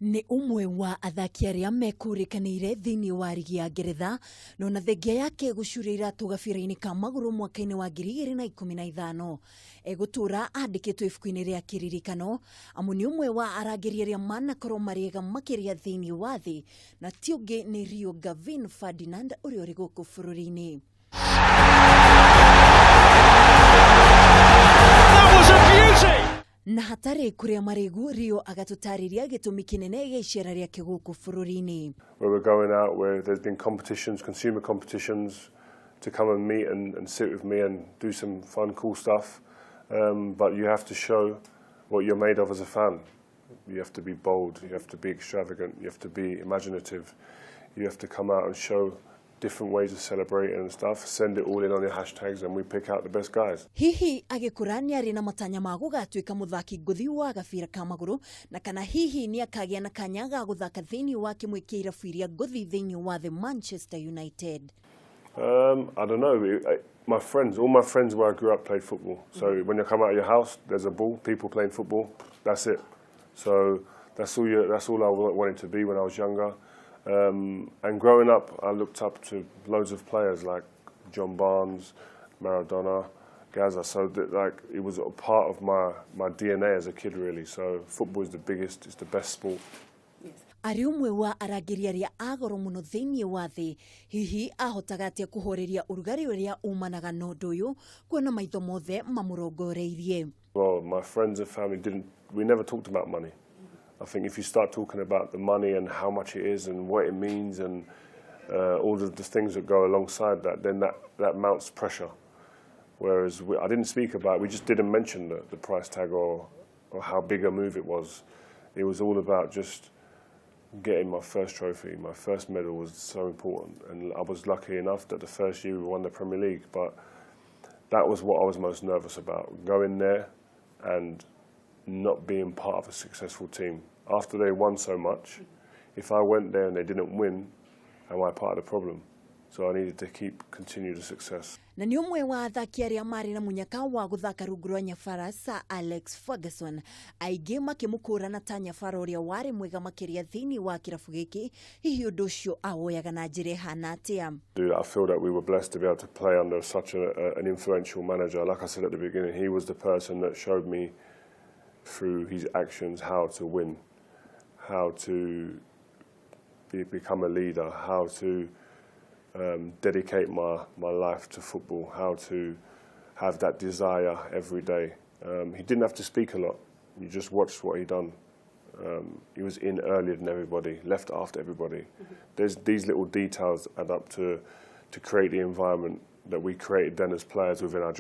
Nĩ umwe wa athaki arĩa mekũrĩkanĩire thiini wa rigi ya ngeretha no na thengia yake gũcurĩra tũgabira-inĩ ka magũrũ mwaka-inĩ wa 2015 egũtũra andĩkĩtwo ibuku-inĩ rĩa kiririkano amu nĩ umwe wa arangiri arĩa manakorwo marĩega makĩria thiini wa thĩ na ti ũngĩ nĩ Rio Ferdinand ũrĩa ũrĩ gũkũ bũrũri-inĩ. Na hatarĩ kũrĩa marĩgu Rio agatũtarĩria gĩtũmi kĩnene gĩa icera rĩake gũkũ bũrũri-inĩ. Where we're going out, where there's been competitions, consumer competitions, to come and meet and sit with me and do some fun, cool stuff. But you have to show what you're made of as a fan. You have to be bold, you have to be extravagant, you have to be imaginative. You have to come out and show different ways of celebrating and stuff. Send it all in on your hashtags and we pick out the best guys. Hihi agĩkũra nĩ arĩ na matanya ma gũgatuĩka mũthaki ngũthi wa gabira ka magũrũ na kana hihi nĩ akagĩa na kanya ga gũthaka thĩinĩ wa kĩmwe kĩa irabu iria ngũthi thĩinĩ wa the Manchester United. I don't know. My friends, all my friends where I grew up played football. So when you come out of your house, there's a ball, people playing football. That's it. So that's all I wanted to be when I was younger. And growing up, I looked up to loads of players like John Barnes, Maradona, Gaza. So it was a part of my DNA as a kid, really. So football is the biggest, it's the best sport. Arĩ umwe wa arangiri arĩa agoro mũno thĩinĩ wa thĩ, hihi ahotaga atĩa kũhoreria ũrugarĩ ũrĩa umanaga na ũndũ ũyũ kuona maitho mothe mamũrongoreirie. Well, my friends and family we never talked about money. I think if you start talking about the money and how much it is and what it means and all of the things that go alongside that, then that mounts pressure. Whereas I didn't speak about it, we just didn't mention the price tag or how big a move it was. It was all about just getting my first trophy. My first medal was so important, and I was lucky enough that the first year we won the Premier League, but that was what I was most nervous about, going there and not being part of a successful team. After they won so much, if I went there and they didn't win, am I part of the problem? So I needed to continue the success. Na nĩ ũmwe wa athaki arĩa marĩ na munyaka wa gũthaka rungu rwa nyafara sa Alex Ferguson, aingĩ makĩmũkũrana ta nyafara ũrĩa warĩ mwega makĩria thĩinĩ wa kirabu gĩkĩ, hihi ũndũ ũcio awoyaga na njĩra ĩhana atĩa. I feel that we were blessed to be able to play under such an influential manager. Like I said at the beginning, he was the person that showed me through his actions how to win, how to become a leader, how to dedicate my life to football, how to have that desire every day. He didn't have to speak a lot. You just watched what he done. He was in earlier than everybody, left after everybody. There's these little details add up to create the environment that we created then as players within our